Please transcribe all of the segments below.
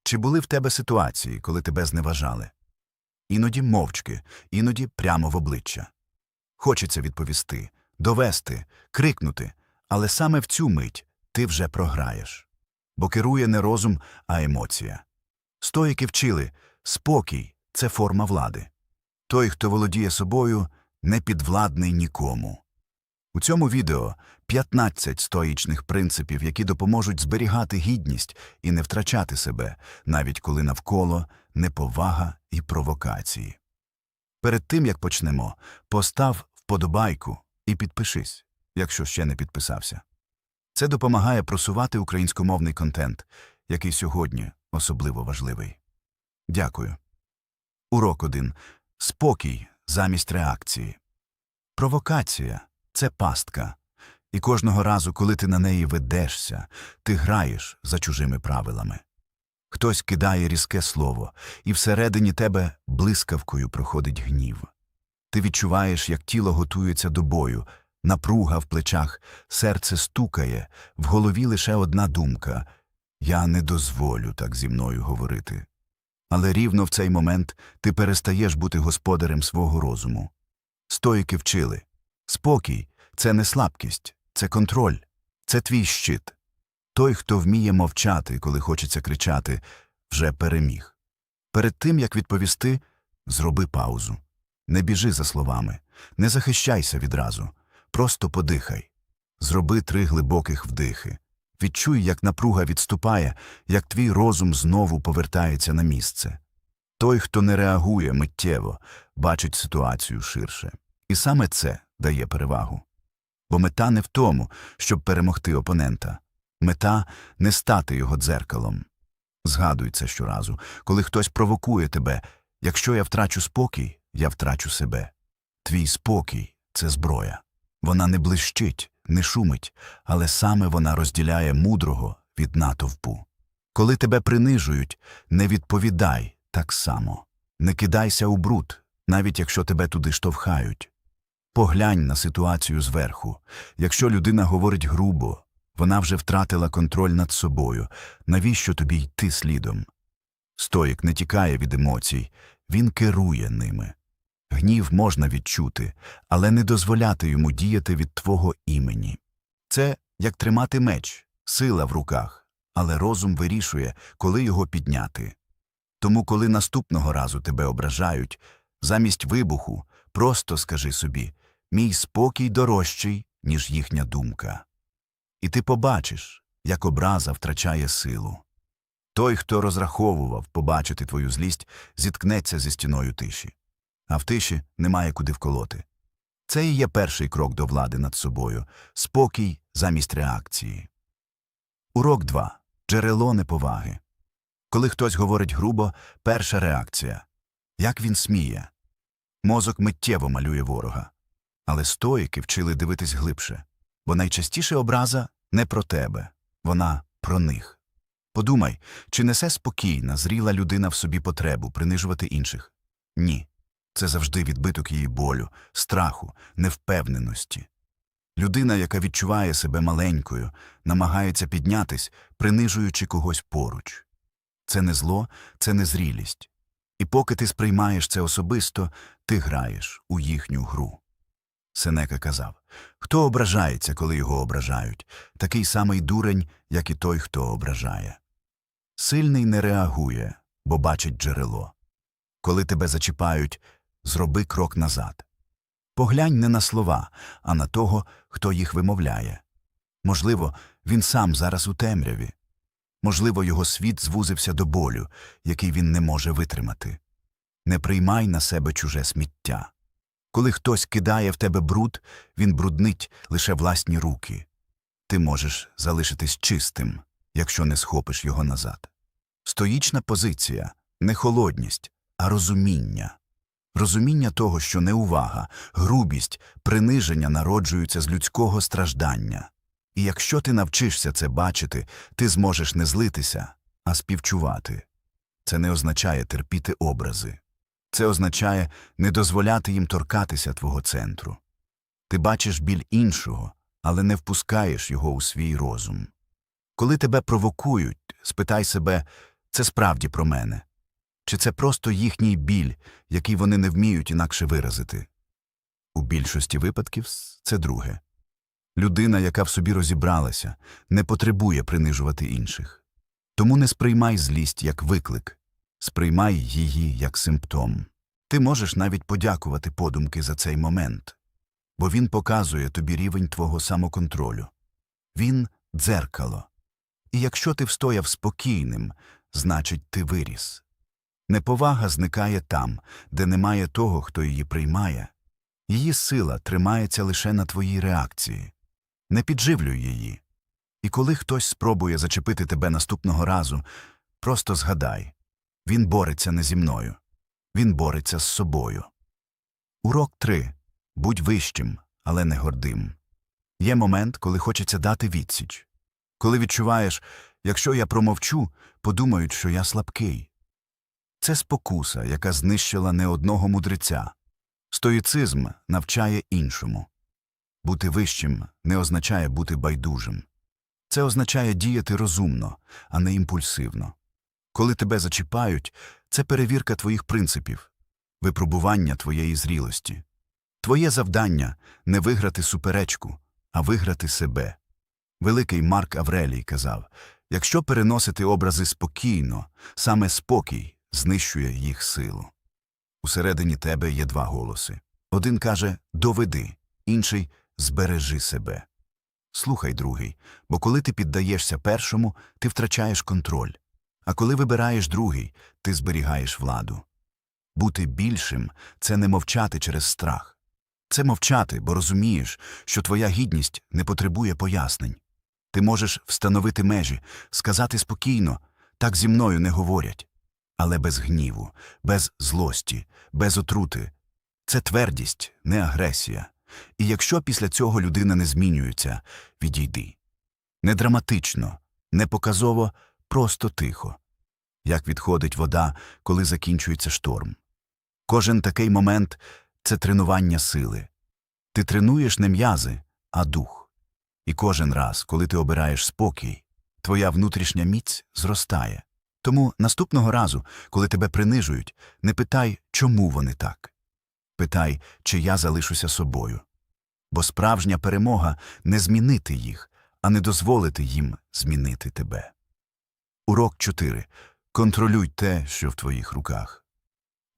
Чи були в тебе ситуації, коли тебе зневажали? Іноді мовчки, іноді прямо в обличчя. Хочеться відповісти, довести, крикнути, але саме в цю мить ти вже програєш. Бо керує не розум, а емоція. Стоїки вчили – спокій – це форма влади. Той, хто володіє собою, не підвладний нікому. У цьому відео 15 стоїчних принципів, які допоможуть зберігати гідність і не втрачати себе, навіть коли навколо неповага і провокації. Перед тим, як почнемо, постав вподобайку і підпишись, якщо ще не підписався. Це допомагає просувати українськомовний контент, який сьогодні особливо важливий. Дякую. Урок 1. Спокій замість реакції. Провокація – це пастка. І кожного разу, коли ти на неї ведешся, ти граєш за чужими правилами. Хтось кидає різке слово, і всередині тебе блискавкою проходить гнів. Ти відчуваєш, як тіло готується до бою, напруга в плечах, серце стукає, в голові лише одна думка – «Я не дозволю так зі мною говорити». Але рівно в цей момент ти перестаєш бути господарем свого розуму. Стоїки вчили – спокій – це не слабкість, це контроль, це твій щит. Той, хто вміє мовчати, коли хочеться кричати, вже переміг. Перед тим, як відповісти, зроби паузу. Не біжи за словами, не захищайся відразу, просто подихай. Зроби 3 глибоких вдихи. Відчуй, як напруга відступає, як твій розум знову повертається на місце. Той, хто не реагує миттєво, бачить ситуацію ширше. І саме це дає перевагу. Бо мета не в тому, щоб перемогти опонента. Мета – не стати його дзеркалом. Згадуй це щоразу, коли хтось провокує тебе. Якщо я втрачу спокій, я втрачу себе. Твій спокій – це зброя. Вона не блищить, не шумить, але саме вона розділяє мудрого від натовпу. Коли тебе принижують, не відповідай так само. Не кидайся у бруд, навіть якщо тебе туди штовхають. Поглянь на ситуацію зверху. Якщо людина говорить грубо, вона вже втратила контроль над собою. Навіщо тобі йти слідом? Стоїк не тікає від емоцій, він керує ними. Гнів можна відчути, але не дозволяти йому діяти від твого імені. Це як тримати меч, сила в руках, але розум вирішує, коли його підняти. Тому, коли наступного разу тебе ображають, замість вибуху просто скажи собі «Мій спокій дорожчий, ніж їхня думка». І ти побачиш, як образа втрачає силу. Той, хто розраховував побачити твою злість, зіткнеться зі стіною тиші. А в тиші немає куди вколоти. Це і є перший крок до влади над собою – спокій замість реакції. Урок 2. Джерело неповаги. Коли хтось говорить грубо, перша реакція – як він сміє. Мозок миттєво малює ворога. Але стоїки вчили дивитись глибше. Бо найчастіше образа не про тебе, вона про них. Подумай, чи несе спокійна, зріла людина в собі потребу принижувати інших? Ні. Це завжди відбиток її болю, страху, невпевненості. Людина, яка відчуває себе маленькою, намагається піднятись, принижуючи когось поруч. Це не зло, це не зрілість. І поки ти сприймаєш це особисто, ти граєш у їхню гру. Сенека казав, хто ображається, коли його ображають, такий самий дурень, як і той, хто ображає. Сильний не реагує, бо бачить джерело. Коли тебе зачіпають, зроби крок назад. Поглянь не на слова, а на того, хто їх вимовляє. Можливо, він сам зараз у темряві. Можливо, його світ звузився до болю, який він не може витримати. Не приймай на себе чуже сміття. Коли хтось кидає в тебе бруд, він бруднить лише власні руки. Ти можеш залишитись чистим, якщо не схопиш його назад. Стоїчна позиція – не холодність, а розуміння. Розуміння того, що неувага, грубість, приниження народжуються з людського страждання. І якщо ти навчишся це бачити, ти зможеш не злитися, а співчувати. Це не означає терпіти образи. Це означає не дозволяти їм торкатися твого центру. Ти бачиш біль іншого, але не впускаєш його у свій розум. Коли тебе провокують, спитай себе, це справді про мене? Чи це просто їхній біль, який вони не вміють інакше виразити? У більшості випадків це друге. Людина, яка в собі розібралася, не потребує принижувати інших. Тому не сприймай злість як виклик, сприймай її як симптом. Ти можеш навіть подякувати подумки за цей момент, бо він показує тобі рівень твого самоконтролю. Він – дзеркало. І якщо ти встояв спокійним, значить ти виріс. Неповага зникає там, де немає того, хто її приймає. Її сила тримається лише на твоїй реакції. Не підживлюй її. І коли хтось спробує зачепити тебе наступного разу, просто згадай. Він бореться не зі мною. Він бореться з собою. Урок 3. Будь вищим, але не гордим. Є момент, коли хочеться дати відсіч. Коли відчуваєш, якщо я промовчу, подумають, що я слабкий. Це спокуса, яка знищила не одного мудреця. Стоїцизм навчає іншому. Бути вищим не означає бути байдужим. Це означає діяти розумно, а не імпульсивно. Коли тебе зачіпають, це перевірка твоїх принципів, випробування твоєї зрілості. Твоє завдання – не виграти суперечку, а виграти себе. Великий Марк Аврелій казав, якщо переносити образи спокійно, саме спокій знищує їх силу. Усередині тебе є два голоси. Один каже «доведи», інший «збережи себе». Слухай другий, бо коли ти піддаєшся першому, ти втрачаєш контроль. А коли вибираєш другий, ти зберігаєш владу. Бути більшим – це не мовчати через страх. Це мовчати, бо розумієш, що твоя гідність не потребує пояснень. Ти можеш встановити межі, сказати спокійно «так зі мною не говорять». Але без гніву, без злості, без отрути. Це твердість, не агресія. І якщо після цього людина не змінюється, відійди. Не драматично, не показово, просто тихо. Як відходить вода, коли закінчується шторм. Кожен такий момент – це тренування сили. Ти тренуєш не м'язи, а дух. І кожен раз, коли ти обираєш спокій, твоя внутрішня міць зростає. Тому наступного разу, коли тебе принижують, не питай, чому вони так. Питай, чи я залишуся собою. Бо справжня перемога – не змінити їх, а не дозволити їм змінити тебе. Урок 4. Контролюй те, що в твоїх руках.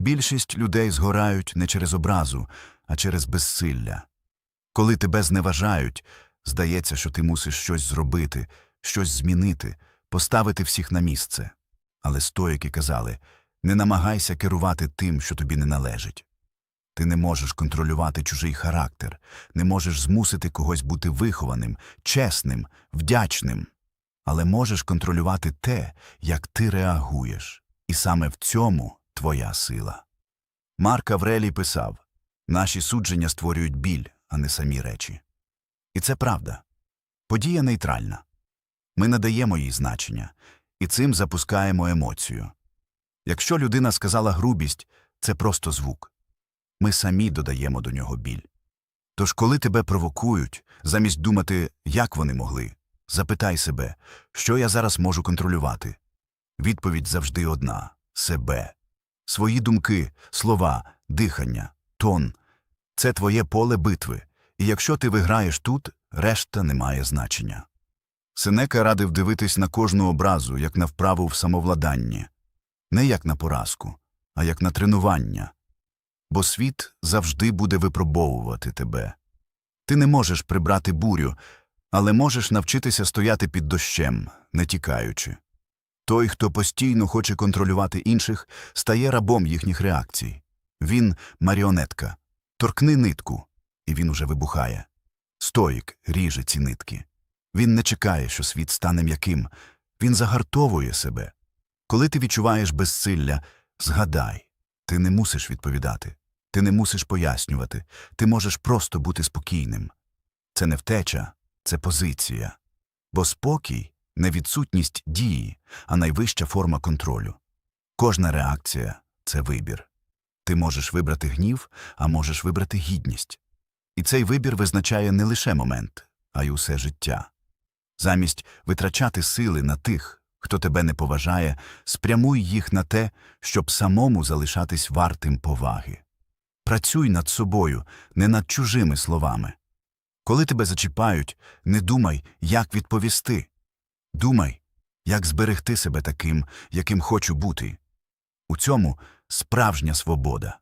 Більшість людей згорають не через образу, а через безсилля. Коли тебе зневажають, здається, що ти мусиш щось зробити, щось змінити, поставити всіх на місце. Але стоїки казали, не намагайся керувати тим, що тобі не належить. Ти не можеш контролювати чужий характер, не можеш змусити когось бути вихованим, чесним, вдячним. Але можеш контролювати те, як ти реагуєш. І саме в цьому твоя сила. Марк Аврелій писав, наші судження створюють біль, а не самі речі. І це правда. Подія нейтральна. Ми надаємо їй значення, і цим запускаємо емоцію. Якщо людина сказала грубість, це просто звук. Ми самі додаємо до нього біль. Тож коли тебе провокують, замість думати, як вони могли, запитай себе, що я зараз можу контролювати. Відповідь завжди одна – себе. Свої думки, слова, дихання, тон – це твоє поле битви, і якщо ти виграєш тут, решта не має значення. Сенека радив дивитись на кожну образу, як на вправу в самовладанні. Не як на поразку, а як на тренування. Бо світ завжди буде випробовувати тебе. Ти не можеш прибрати бурю, але можеш навчитися стояти під дощем, не тікаючи. Той, хто постійно хоче контролювати інших, стає рабом їхніх реакцій. Він – маріонетка. Торкни нитку, і він уже вибухає. Стоїк ріже ці нитки. Він не чекає, що світ стане м'яким. Він загартовує себе. Коли ти відчуваєш безсилля, згадай. Ти не мусиш відповідати. Ти не мусиш пояснювати. Ти можеш просто бути спокійним. Це не втеча, це позиція. Бо спокій – не відсутність дії, а найвища форма контролю. Кожна реакція – це вибір. Ти можеш вибрати гнів, а можеш вибрати гідність. І цей вибір визначає не лише момент, а й усе життя. Замість витрачати сили на тих, хто тебе не поважає, спрямуй їх на те, щоб самому залишатись вартим поваги. Працюй над собою, не над чужими словами. Коли тебе зачіпають, не думай, як відповісти. Думай, як зберегти себе таким, яким хочу бути. У цьому справжня свобода.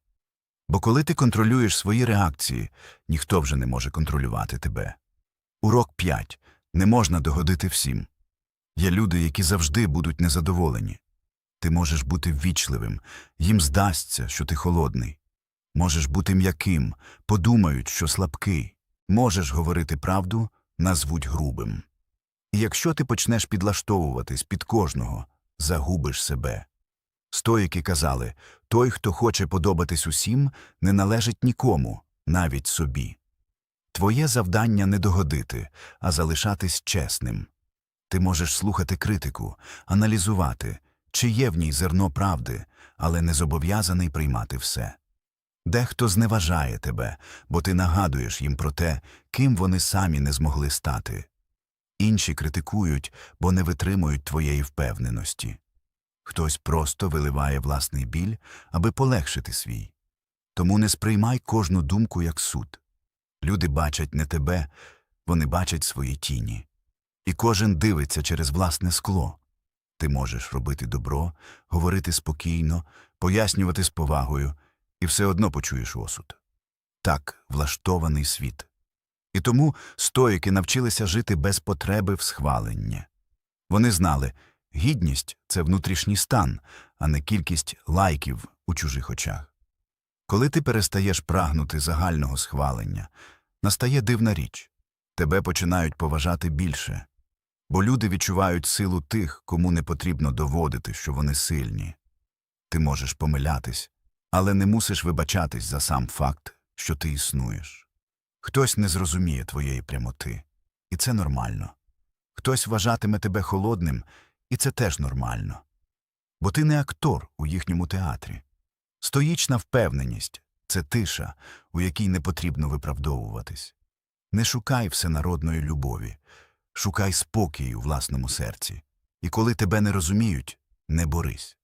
Бо коли ти контролюєш свої реакції, ніхто вже не може контролювати тебе. Урок 5. Не можна догодити всім. Є люди, які завжди будуть незадоволені. Ти можеш бути ввічливим, їм здасться, що ти холодний. Можеш бути м'яким, подумають, що слабкий. Можеш говорити правду, назвуть грубим. І якщо ти почнеш підлаштовуватись під кожного, загубиш себе. Стоїки казали, той, хто хоче подобатись усім, не належить нікому, навіть собі. Твоє завдання не догодити, а залишатись чесним. Ти можеш слухати критику, аналізувати, чи є в ній зерно правди, але не зобов'язаний приймати все. Дехто зневажає тебе, бо ти нагадуєш їм про те, ким вони самі не змогли стати. Інші критикують, бо не витримують твоєї впевненості. Хтось просто виливає власний біль, аби полегшити свій. Тому не сприймай кожну думку як суд. Люди бачать не тебе, вони бачать свої тіні. І кожен дивиться через власне скло. Ти можеш робити добро, говорити спокійно, пояснювати з повагою, і все одно почуєш осуд. Так влаштований світ. І тому стоїки навчилися жити без потреби в схваленні. Вони знали, гідність – це внутрішній стан, а не кількість лайків у чужих очах. Коли ти перестаєш прагнути загального схвалення, настає дивна річ. Тебе починають поважати більше. Бо люди відчувають силу тих, кому не потрібно доводити, що вони сильні. Ти можеш помилятись, але не мусиш вибачатись за сам факт, що ти існуєш. Хтось не зрозуміє твоєї прямоти, і це нормально. Хтось вважатиме тебе холодним, і це теж нормально. Бо ти не актор у їхньому театрі. Стоїчна впевненість – це тиша, у якій не потрібно виправдовуватись. Не шукай всенародної любові, шукай спокій у власному серці. І коли тебе не розуміють, не борись.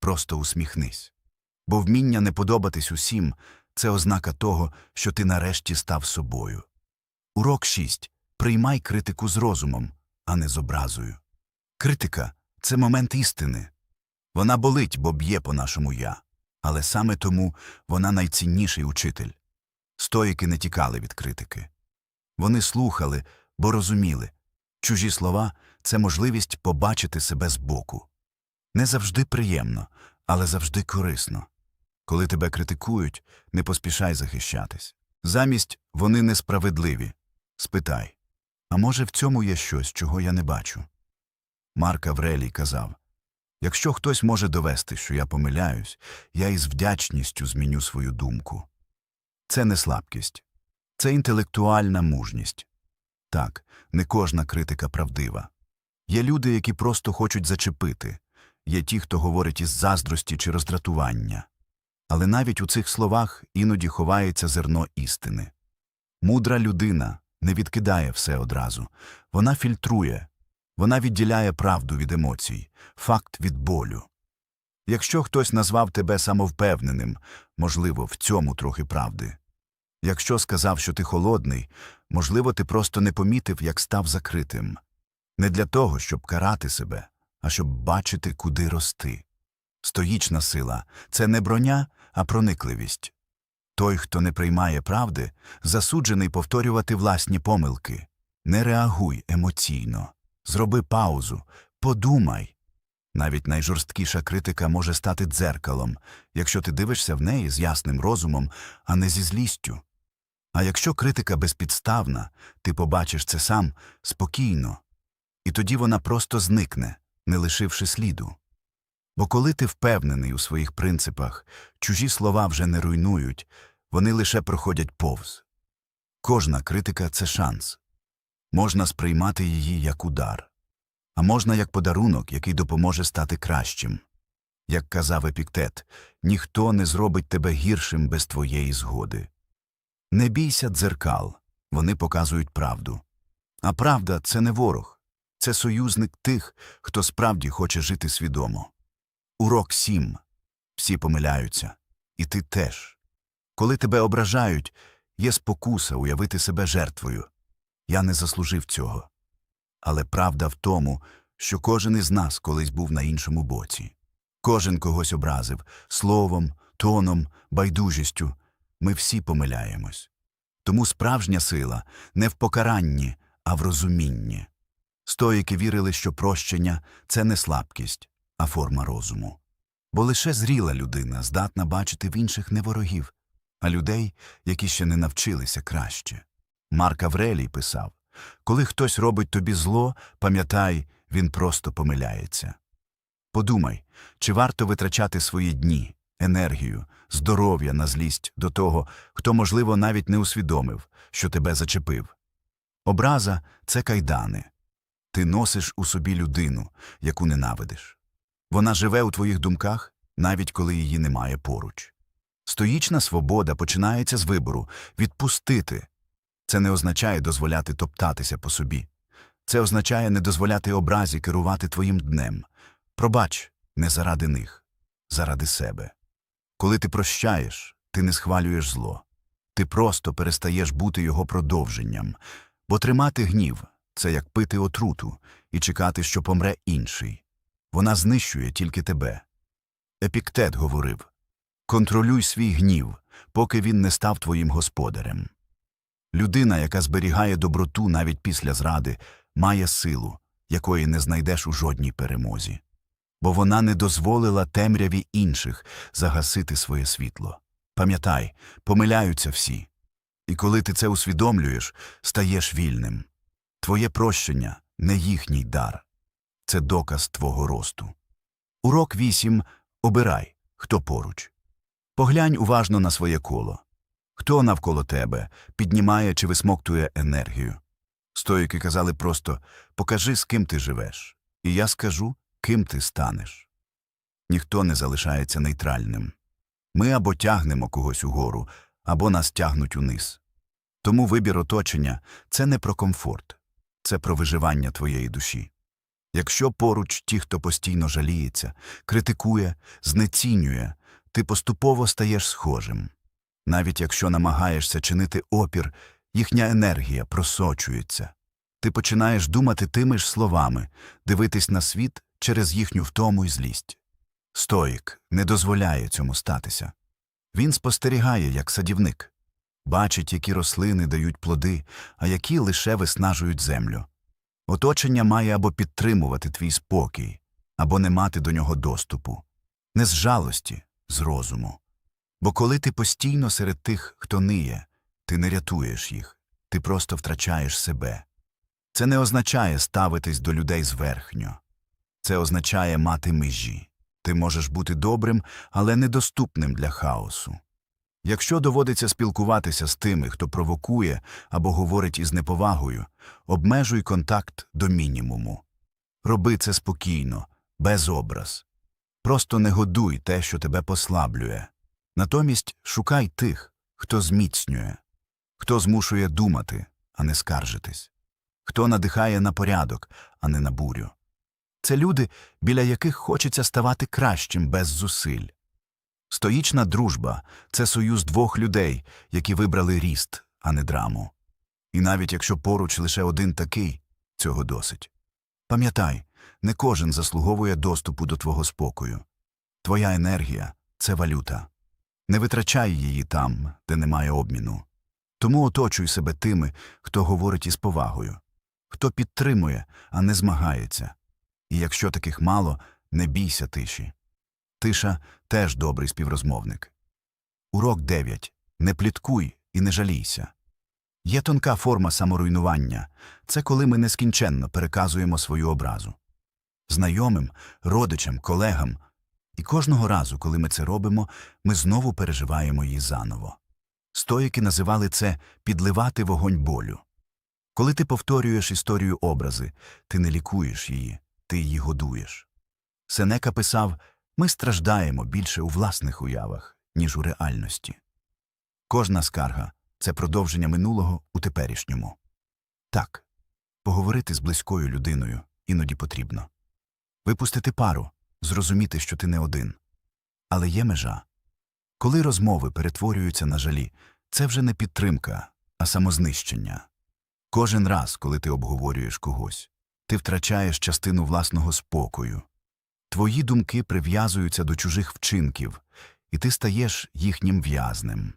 Просто усміхнись. Бо вміння не подобатись усім – це ознака того, що ти нарешті став собою. Урок 6. Приймай критику з розумом, а не з образою. Критика – це момент істини. Вона болить, бо б'є по нашому «я». Але саме тому вона найцінніший учитель. Стоїки не тікали від критики. Вони слухали, бо розуміли. Чужі слова – це можливість побачити себе збоку. Не завжди приємно, але завжди корисно. Коли тебе критикують, не поспішай захищатись. Замість «вони несправедливі» спитай, а може в цьому є щось, чого я не бачу? Марк Аврелій казав, якщо хтось може довести, що я помиляюсь, я із вдячністю зміню свою думку. Це не слабкість. Це інтелектуальна мужність. Так, не кожна критика правдива. Є люди, які просто хочуть зачепити. Є ті, хто говорить із заздрості чи роздратування. Але навіть у цих словах іноді ховається зерно істини. Мудра людина не відкидає все одразу. Вона фільтрує. Вона відділяє правду від емоцій, факт від болю. Якщо хтось назвав тебе самовпевненим, можливо, в цьому трохи правди. Якщо сказав, що ти холодний, можливо, ти просто не помітив, як став закритим. Не для того, щоб карати себе, а щоб бачити, куди рости. Стоїчна сила – це не броня, а проникливість. Той, хто не приймає правди, засуджений повторювати власні помилки. Не реагуй емоційно. Зроби паузу, подумай. Навіть найжорсткіша критика може стати дзеркалом, якщо ти дивишся в неї з ясним розумом, а не зі злістю. А якщо критика безпідставна, ти побачиш це сам спокійно. І тоді вона просто зникне, не лишивши сліду. Бо коли ти впевнений у своїх принципах, чужі слова вже не руйнують, вони лише проходять повз. Кожна критика – це шанс. Можна сприймати її як удар. А можна як подарунок, який допоможе стати кращим. Як казав Епіктет, ніхто не зробить тебе гіршим без твоєї згоди. Не бійся дзеркал, вони показують правду. А правда – це не ворог, Це союзник тих, хто справді хоче жити свідомо. Урок 7. Всі помиляються. І ти теж. Коли тебе ображають, є спокуса уявити себе жертвою. Я не заслужив цього. Але правда в тому, що кожен із нас колись був на іншому боці. Кожен когось образив словом, тоном, байдужістю. Ми всі помиляємось. Тому справжня сила не в покаранні, а в розумінні. Стоїки вірили, що прощення – це не слабкість, а форма розуму. Бо лише зріла людина здатна бачити в інших не ворогів, а людей, які ще не навчилися краще. Марк Аврелій писав: «Коли хтось робить тобі зло, пам'ятай, він просто помиляється». Подумай, чи варто витрачати свої дні, енергію, здоров'я на злість до того, хто, можливо, навіть не усвідомив, що тебе зачепив. Образа – це кайдани. Ти носиш у собі людину, яку ненавидиш. Вона живе у твоїх думках, навіть коли її немає поруч. Стоїчна свобода починається з вибору – відпустити. Це не означає дозволяти топтатися по собі. Це означає не дозволяти образі керувати твоїм днем. Пробач не заради них, заради себе. Коли ти прощаєш, ти не схвалюєш зло. Ти просто перестаєш бути його продовженням. Бо тримати гнів – це як пити отруту і чекати, що помре інший. Вона знищує тільки тебе. Епіктет говорив: «Контролюй свій гнів, поки він не став твоїм господарем». Людина, яка зберігає доброту навіть після зради, має силу, якої не знайдеш у жодній перемозі. Бо вона не дозволила темряві інших загасити своє світло. Пам'ятай, помиляються всі. І коли ти це усвідомлюєш, стаєш вільним. Твоє прощення – не їхній дар. Це доказ твого росту. Урок 8. Обирай, хто поруч. Поглянь уважно на своє коло. Хто навколо тебе піднімає чи висмоктує енергію? Стоїки казали просто: «Покажи, з ким ти живеш, і я скажу, ким ти станеш». Ніхто не залишається нейтральним. Ми або тягнемо когось угору, або нас тягнуть униз. Тому вибір оточення – це не про комфорт, це про виживання твоєї душі. Якщо поруч ті, хто постійно жаліється, критикує, знецінює, ти поступово стаєш схожим. Навіть якщо намагаєшся чинити опір, їхня енергія просочується. Ти починаєш думати тими ж словами, дивитись на світ через їхню втому й злість. Стоїк не дозволяє цьому статися. Він спостерігає, як садівник. Бачить, які рослини дають плоди, а які лише виснажують землю. Оточення має або підтримувати твій спокій, або не мати до нього доступу. Не з жалості, з розуму. Бо коли ти постійно серед тих, хто ниє, ти не рятуєш їх, ти просто втрачаєш себе. Це не означає ставитись до людей зверхньо. Це означає мати межі. Ти можеш бути добрим, але недоступним для хаосу. Якщо доводиться спілкуватися з тими, хто провокує або говорить із неповагою, обмежуй контакт до мінімуму. Роби це спокійно, без образ. Просто не годуй те, що тебе послаблює. Натомість шукай тих, хто зміцнює, хто змушує думати, а не скаржитись, хто надихає на порядок, а не на бурю. Це люди, біля яких хочеться ставати кращим без зусиль. Стоїчна дружба – це союз двох людей, які вибрали ріст, а не драму. І навіть якщо поруч лише один такий, цього досить. Пам'ятай, не кожен заслуговує доступу до твого спокою. Твоя енергія – це валюта. Не витрачай її там, де немає обміну. Тому оточуй себе тими, хто говорить із повагою, хто підтримує, а не змагається. І якщо таких мало, не бійся тиші. Тиша – теж добрий співрозмовник. Урок 9. Не пліткуй і не жалійся. Є тонка форма саморуйнування – це коли ми нескінченно переказуємо свою образу. Знайомим, родичам, колегам. І кожного разу, коли ми це робимо, ми знову переживаємо її заново. Стоїки називали це «підливати вогонь болю». Коли ти повторюєш історію образи, ти не лікуєш її, ти її годуєш. Сенека писав: «Ми страждаємо більше у власних уявах, ніж у реальності». Кожна скарга – це продовження минулого у теперішньому. Так, поговорити з близькою людиною іноді потрібно. Випустити пару, зрозуміти, що ти не один. Але є межа. Коли розмови перетворюються на жалі, це вже не підтримка, а самознищення. Кожен раз, коли ти обговорюєш когось, ти втрачаєш частину власного спокою. Твої думки прив'язуються до чужих вчинків, і ти стаєш їхнім в'язнем.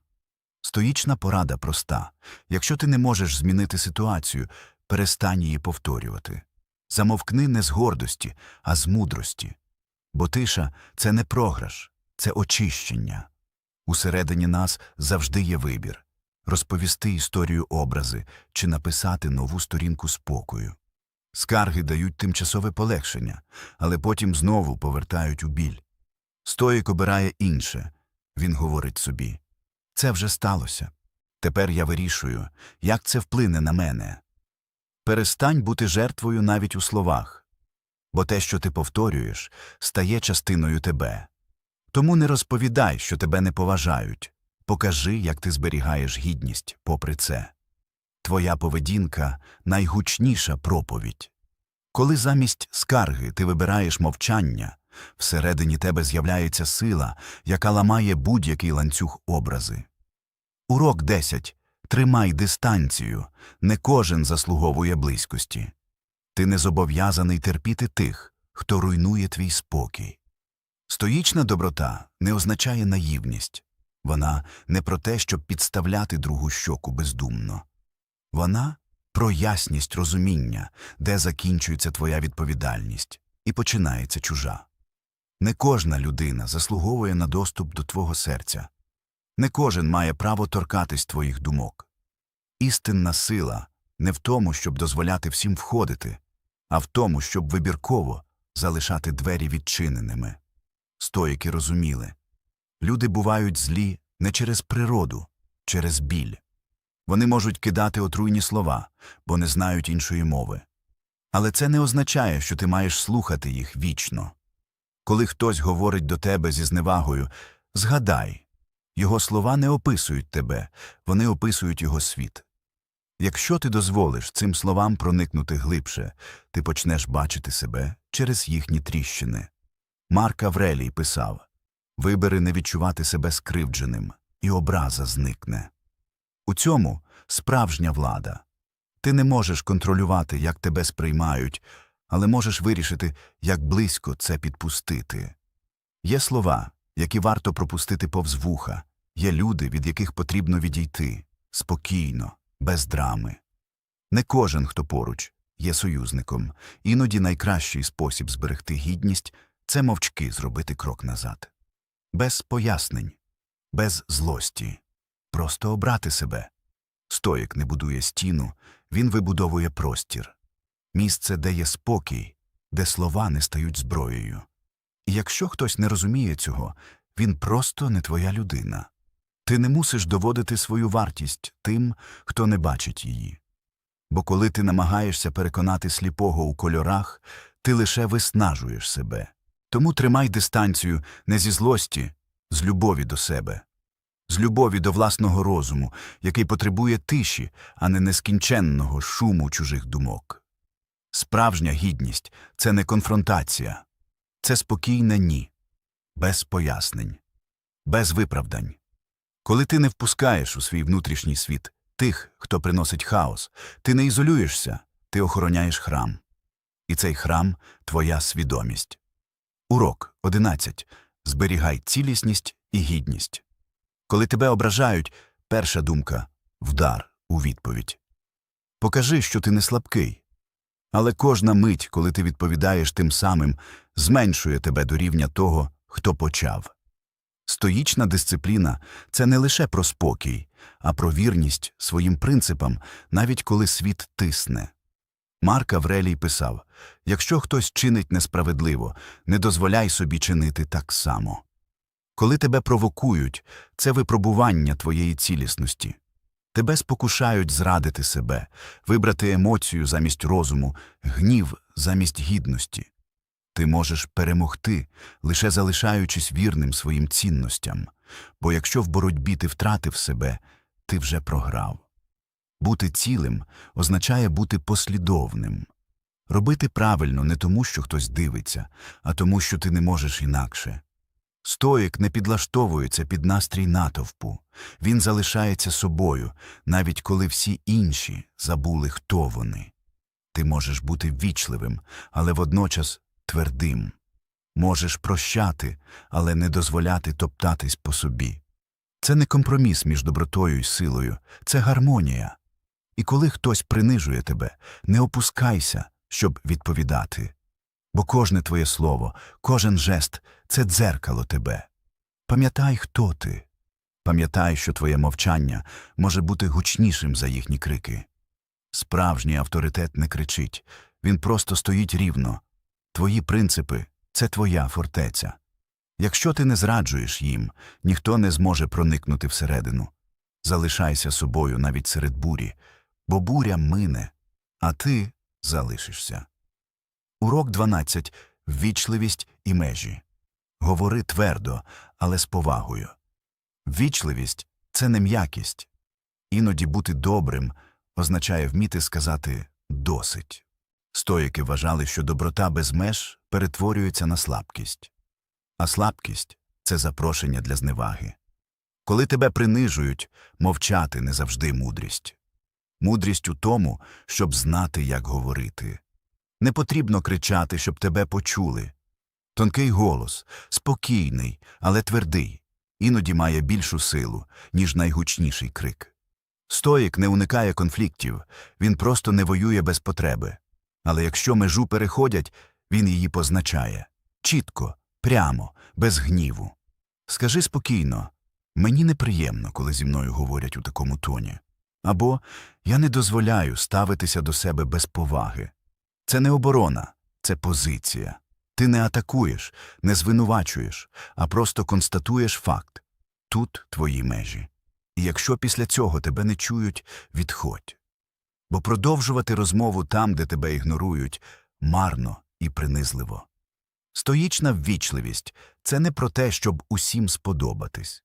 Стоїчна порада проста. Якщо ти не можеш змінити ситуацію, перестань її повторювати. Замовкни не з гордості, а з мудрості. Бо тиша – це не програш, це очищення. Усередині нас завжди є вибір – розповісти історію образи чи написати нову сторінку спокою. Скарги дають тимчасове полегшення, але потім знову повертають у біль. Стоїк обирає інше. Він говорить собі: «Це вже сталося. Тепер я вирішую, як це вплине на мене». Перестань бути жертвою навіть у словах, бо те, що ти повторюєш, стає частиною тебе. Тому не розповідай, що тебе не поважають. Покажи, як ти зберігаєш гідність попри це. Твоя поведінка – найгучніша проповідь. Коли замість скарги ти вибираєш мовчання, всередині тебе з'являється сила, яка ламає будь-який ланцюг образи. Урок 10. Тримай дистанцію. Не кожен заслуговує близькості. Ти не зобов'язаний терпіти тих, хто руйнує твій спокій. Стоїчна доброта не означає наївність. Вона не про те, щоб підставляти другу щоку бездумно. Вона про ясність розуміння, де закінчується твоя відповідальність і починається чужа. Не кожна людина заслуговує на доступ до твого серця. Не кожен має право торкатись твоїх думок. Істинна сила не в тому, щоб дозволяти всім входити, а в тому, щоб вибірково залишати двері відчиненими. Стоїки розуміли. Люди бувають злі не через природу, через біль. Вони можуть кидати отруйні слова, бо не знають іншої мови. Але це не означає, що ти маєш слухати їх вічно. Коли хтось говорить до тебе зі зневагою, згадай, його слова не описують тебе, вони описують його світ. Якщо ти дозволиш цим словам проникнути глибше, ти почнеш бачити себе через їхні тріщини. Марк Аврелій писав: «Вибери не відчувати себе скривдженим, і образа зникне». У цьому справжня влада. Ти не можеш контролювати, як тебе сприймають, але можеш вирішити, як близько це підпустити. Є слова, які варто пропустити повз вуха, є люди, від яких потрібно відійти, спокійно, без драми. Не кожен, хто поруч, є союзником. Іноді найкращий спосіб зберегти гідність – це мовчки зробити крок назад. Без пояснень, без злості. Просто обрати себе. Стоїк не будує стіну, він вибудовує простір. Місце, де є спокій, де слова не стають зброєю. І якщо хтось не розуміє цього, він просто не твоя людина. Ти не мусиш доводити свою вартість тим, хто не бачить її. Бо коли ти намагаєшся переконати сліпого у кольорах, ти лише виснажуєш себе. Тому тримай дистанцію не зі злості, з любові до себе. З любові до власного розуму, який потребує тиші, а не нескінченного шуму чужих думок. Справжня гідність – це не конфронтація. Це спокійне «ні». Без пояснень. Без виправдань. Коли ти не впускаєш у свій внутрішній світ тих, хто приносить хаос, ти не ізолюєшся, ти охороняєш храм. І цей храм – твоя свідомість. Урок 11. Зберігай цілісність і гідність. Коли тебе ображають, перша думка – вдар у відповідь. Покажи, що ти не слабкий. Але кожна мить, коли ти відповідаєш тим самим, зменшує тебе до рівня того, хто почав. Стоїчна дисципліна – це не лише про спокій, а про вірність своїм принципам, навіть коли світ тисне. Марк Аврелій писав: «Якщо хтось чинить несправедливо, не дозволяй собі чинити так само». Коли тебе провокують, це випробування твоєї цілісності. Тебе спокушають зрадити себе, вибрати емоцію замість розуму, гнів замість гідності. Ти можеш перемогти, лише залишаючись вірним своїм цінностям, бо якщо в боротьбі ти втратив себе, ти вже програв. Бути цілим означає бути послідовним. Робити правильно не тому, що хтось дивиться, а тому, що ти не можеш інакше. Стоїк не підлаштовується під настрій натовпу. Він залишається собою, навіть коли всі інші забули, хто вони. Ти можеш бути ввічливим, але водночас твердим. Можеш прощати, але не дозволяти топтатись по собі. Це не компроміс між добротою і силою, це гармонія. І коли хтось принижує тебе, не опускайся, щоб відповідати. Бо кожне твоє слово, кожен жест – це дзеркало тебе. Пам'ятай, хто ти. Пам'ятай, що твоє мовчання може бути гучнішим за їхні крики. Справжній авторитет не кричить, він просто стоїть рівно. Твої принципи – це твоя фортеця. Якщо ти не зраджуєш їм, ніхто не зможе проникнути всередину. Залишайся собою навіть серед бурі, бо буря мине, а ти залишишся. Урок 12. Ввічливість і межі. Говори твердо, але з повагою. Ввічливість – це не м'якість. Іноді бути добрим означає вміти сказати «досить». Стоїки вважали, що доброта без меж перетворюється на слабкість. А слабкість – це запрошення для зневаги. Коли тебе принижують, мовчати не завжди мудрість. Мудрість у тому, щоб знати, як говорити. Не потрібно кричати, щоб тебе почули. Тонкий голос, спокійний, але твердий, іноді має більшу силу, ніж найгучніший крик. Стоїк не уникає конфліктів, він просто не воює без потреби. Але якщо межу переходять, він її позначає. Чітко, прямо, без гніву. Скажи спокійно: «Мені неприємно, коли зі мною говорять у такому тоні». Або «Я не дозволяю ставитися до себе без поваги». Це не оборона, це позиція. Ти не атакуєш, не звинувачуєш, а просто констатуєш факт. Тут твої межі. І якщо після цього тебе не чують, відходь. Бо продовжувати розмову там, де тебе ігнорують, марно і принизливо. Стоїчна ввічливість – це не про те, щоб усім сподобатись.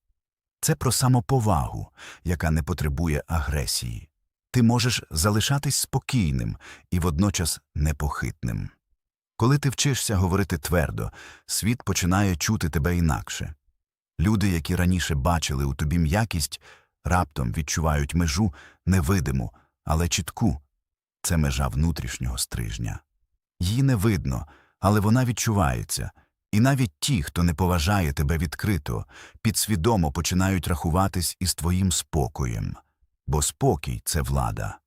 Це про самоповагу, яка не потребує агресії. Ти можеш залишатись спокійним і водночас непохитним. Коли ти вчишся говорити твердо, світ починає чути тебе інакше. Люди, які раніше бачили у тобі м'якість, раптом відчувають межу невидиму, але чітку. Це межа внутрішнього стрижня. Її не видно, але вона відчувається. І навіть ті, хто не поважає тебе відкрито, підсвідомо починають рахуватись із твоїм спокоєм. Бо спокій – це влада.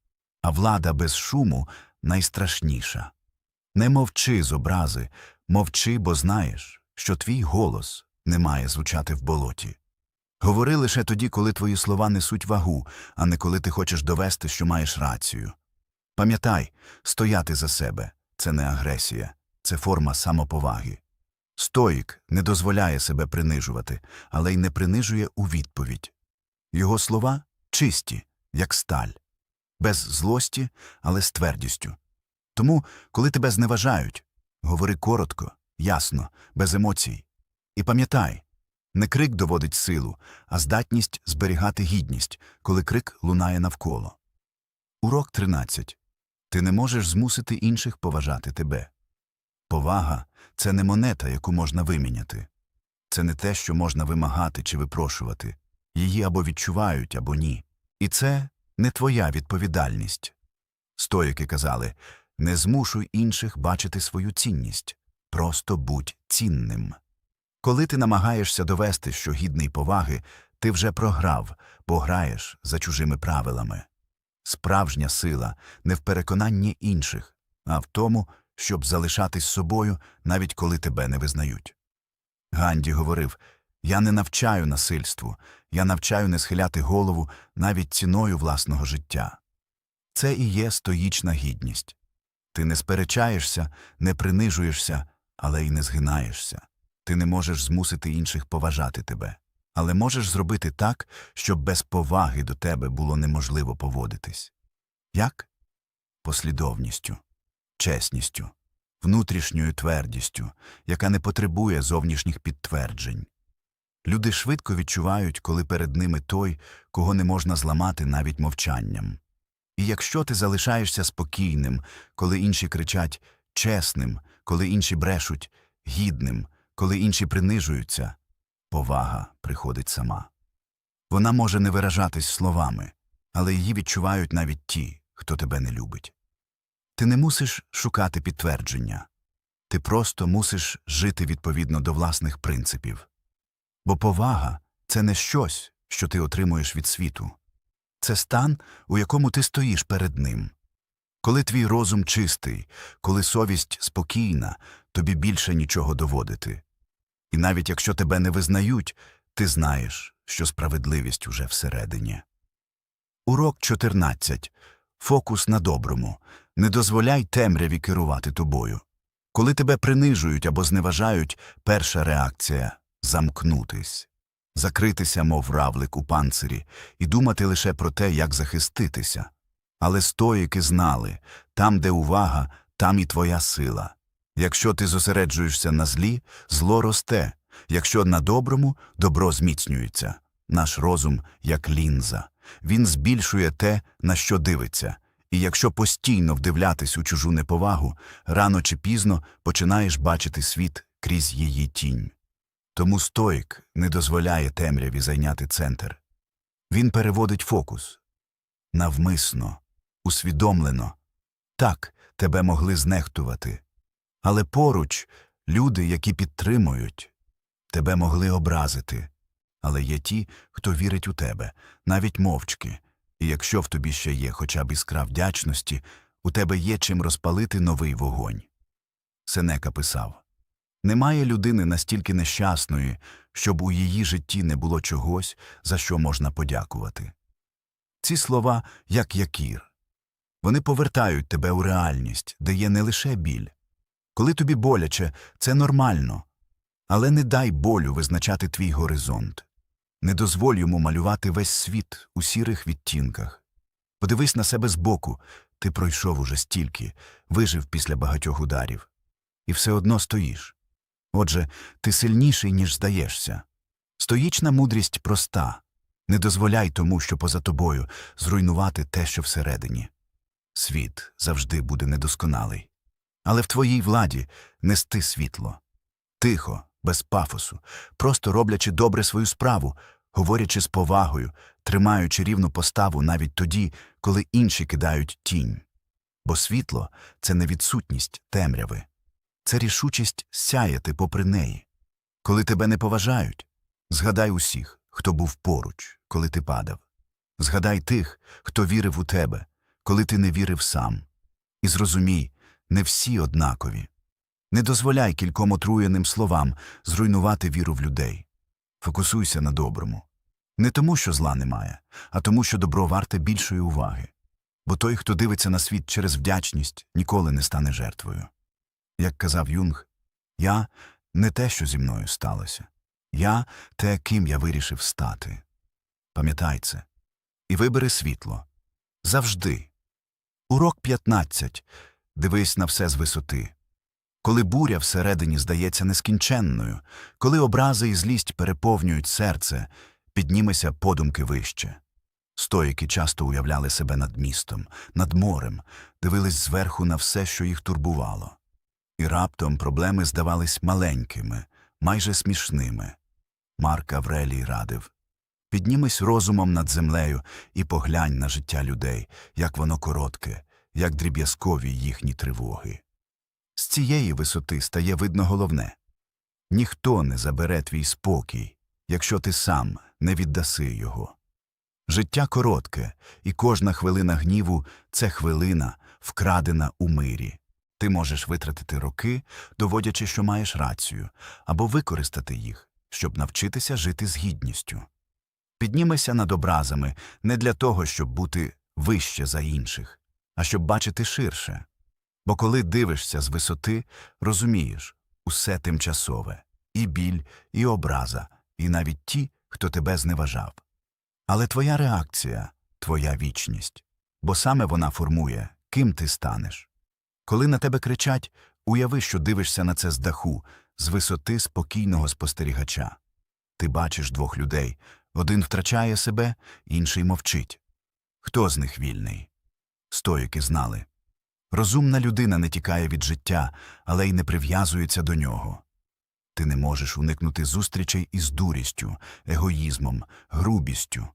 А влада без шуму найстрашніша. Не мовчи з образи, мовчи, бо знаєш, що твій голос не має звучати в болоті. Говори лише тоді, коли твої слова несуть вагу, а не коли ти хочеш довести, що маєш рацію. Пам'ятай, стояти за себе – це не агресія, це форма самоповаги. Стоїк не дозволяє себе принижувати, але й не принижує у відповідь. Його слова чисті, як сталь. Без злості, але з твердістю. Тому, коли тебе зневажають, говори коротко, ясно, без емоцій. І пам'ятай, не крик доводить силу, а здатність зберігати гідність, коли крик лунає навколо. Урок 13. Ти не можеш змусити інших поважати тебе. Повага – це не монета, яку можна виміняти. Це не те, що можна вимагати чи випрошувати. Її або відчувають, або ні. І це не твоя відповідальність. Стоїки казали: не змушуй інших бачити свою цінність. Просто будь цінним. Коли ти намагаєшся довести, що гідний поваги, ти вже програв, бо граєш за чужими правилами. Справжня сила не в переконанні інших, а в тому, щоб залишатись собою, навіть коли тебе не визнають. Ганді говорив: «Я не навчаю насильству, я навчаю не схиляти голову навіть ціною власного життя». Це і є стоїчна гідність. Ти не сперечаєшся, не принижуєшся, але й не згинаєшся. Ти не можеш змусити інших поважати тебе, але можеш зробити так, щоб без поваги до тебе було неможливо поводитись. Як? Послідовністю, чесністю, внутрішньою твердістю, яка не потребує зовнішніх підтверджень. Люди швидко відчувають, коли перед ними той, кого не можна зламати навіть мовчанням. І якщо ти залишаєшся спокійним, коли інші кричать чесним, коли інші брешуть гідним, коли інші принижуються, повага приходить сама. Вона може не виражатись словами, але її відчувають навіть ті, хто тебе не любить. Ти не мусиш шукати підтвердження. Ти просто мусиш жити відповідно до власних принципів. Бо повага – це не щось, що ти отримуєш від світу. Це стан, у якому ти стоїш перед ним. Коли твій розум чистий, коли совість спокійна, тобі більше нічого доводити. І навіть якщо тебе не визнають, ти знаєш, що справедливість уже всередині. Урок 14. Фокус на доброму. Не дозволяй темряві керувати тобою. Коли тебе принижують або зневажають, перша реакція – замкнутись. Закритися, мов равлик у панцирі, і думати лише про те, як захиститися. Але стоїки знали, там, де увага, там і твоя сила. Якщо ти зосереджуєшся на злі, зло росте. Якщо на доброму, добро зміцнюється. Наш розум як лінза. Він збільшує те, на що дивиться. І якщо постійно вдивлятись у чужу неповагу, рано чи пізно починаєш бачити світ крізь її тінь. Тому стоїк не дозволяє темряві зайняти центр. Він переводить фокус. Навмисно, усвідомлено. Так, тебе могли знехтувати. Але поруч люди, які підтримують. Тебе могли образити. Але є ті, хто вірить у тебе, навіть мовчки. І якщо в тобі ще є хоча б іскра вдячності, у тебе є чим розпалити новий вогонь. Сенека писав: «Немає людини настільки нещасної, щоб у її житті не було чогось, за що можна подякувати». Ці слова як якір. Вони повертають тебе у реальність, де є не лише біль. Коли тобі боляче, це нормально. Але не дай болю визначати твій горизонт. Не дозволь йому малювати весь світ у сірих відтінках. Подивись на себе збоку. Ти пройшов уже стільки, вижив після багатьох ударів. І все одно стоїш. Отже, ти сильніший, ніж здаєшся. Стоїчна мудрість проста. Не дозволяй тому, що поза тобою, зруйнувати те, що всередині. Світ завжди буде недосконалий. Але в твоїй владі нести світло. Тихо, без пафосу, просто роблячи добре свою справу, говорячи з повагою, тримаючи рівну поставу навіть тоді, коли інші кидають тінь. Бо світло – це не відсутність темряви. Це рішучість сяяти попри неї. Коли тебе не поважають, згадай усіх, хто був поруч, коли ти падав. Згадай тих, хто вірив у тебе, коли ти не вірив сам. І зрозумій, не всі однакові. Не дозволяй кільком отруєним словам зруйнувати віру в людей. Фокусуйся на доброму. Не тому, що зла немає, а тому, що добро варте більшої уваги. Бо той, хто дивиться на світ через вдячність, ніколи не стане жертвою. Як казав Юнг, «Я – не те, що зі мною сталося. Я – те, ким я вирішив стати». Пам'ятай це. І вибери світло. Завжди. Урок 15. Дивись на все з висоти. Коли буря всередині здається нескінченною, коли образи і злість переповнюють серце, піднімися подумки вище. Стоїки часто уявляли себе над містом, над морем, дивились зверху на все, що їх турбувало. І раптом проблеми здавались маленькими, майже смішними. Марк Аврелій радив: «Піднімись розумом над землею і поглянь на життя людей, як воно коротке, як дріб'язкові їхні тривоги». З цієї висоти стає видно головне. Ніхто не забере твій спокій, якщо ти сам не віддаси його. Життя коротке, і кожна хвилина гніву – це хвилина, вкрадена у мирі. Ти можеш витратити роки, доводячи, що маєш рацію, або використати їх, щоб навчитися жити з гідністю. Піднімися над образами не для того, щоб бути вище за інших, а щоб бачити ширше. Бо коли дивишся з висоти, розумієш, усе тимчасове – і біль, і образа, і навіть ті, хто тебе зневажав. Але твоя реакція – твоя вічність, бо саме вона формує, ким ти станеш. Коли на тебе кричать, уяви, що дивишся на це з даху, з висоти спокійного спостерігача. Ти бачиш двох людей, один втрачає себе, інший мовчить. Хто з них вільний? Стоїки знали. Розумна людина не тікає від життя, але й не прив'язується до нього. Ти не можеш уникнути зустрічей із дурістю, егоїзмом, грубістю.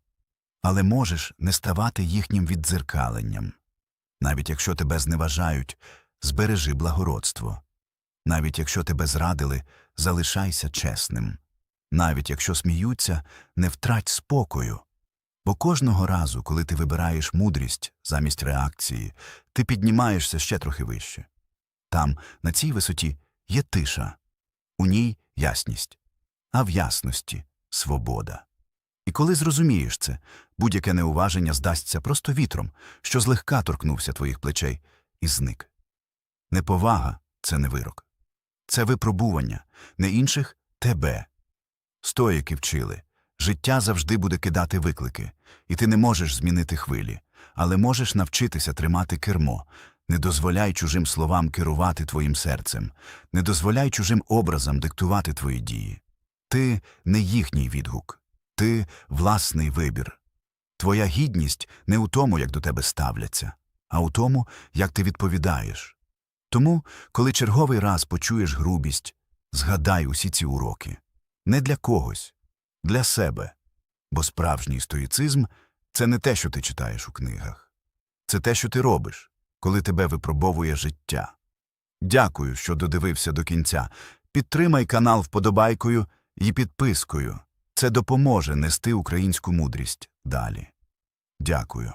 Але можеш не ставати їхнім віддзеркаленням. Навіть якщо тебе зневажають, збережи благородство. Навіть якщо тебе зрадили, залишайся чесним. Навіть якщо сміються, не втрать спокою. Бо кожного разу, коли ти вибираєш мудрість замість реакції, ти піднімаєшся ще трохи вище. Там, на цій висоті, є тиша. У ній ясність. А в ясності – свобода. І коли зрозумієш це, будь-яке неуваження здасться просто вітром, що злегка торкнувся твоїх плечей, і зник. Неповага – це не вирок. Це випробування, не інших – тебе. Стоїки вчили. Життя завжди буде кидати виклики, і ти не можеш змінити хвилі, але можеш навчитися тримати кермо. Не дозволяй чужим словам керувати твоїм серцем, не дозволяй чужим образам диктувати твої дії. Ти не їхній відгук, ти – власний вибір. Твоя гідність не у тому, як до тебе ставляться, а у тому, як ти відповідаєш. Тому, коли черговий раз почуєш грубість, згадай усі ці уроки. Не для когось, для себе. Бо справжній стоїцизм – це не те, що ти читаєш у книгах. Це те, що ти робиш, коли тебе випробовує життя. Дякую, що додивився до кінця. Підтримай канал вподобайкою і підпискою. Це допоможе нести українську мудрість далі. Дякую.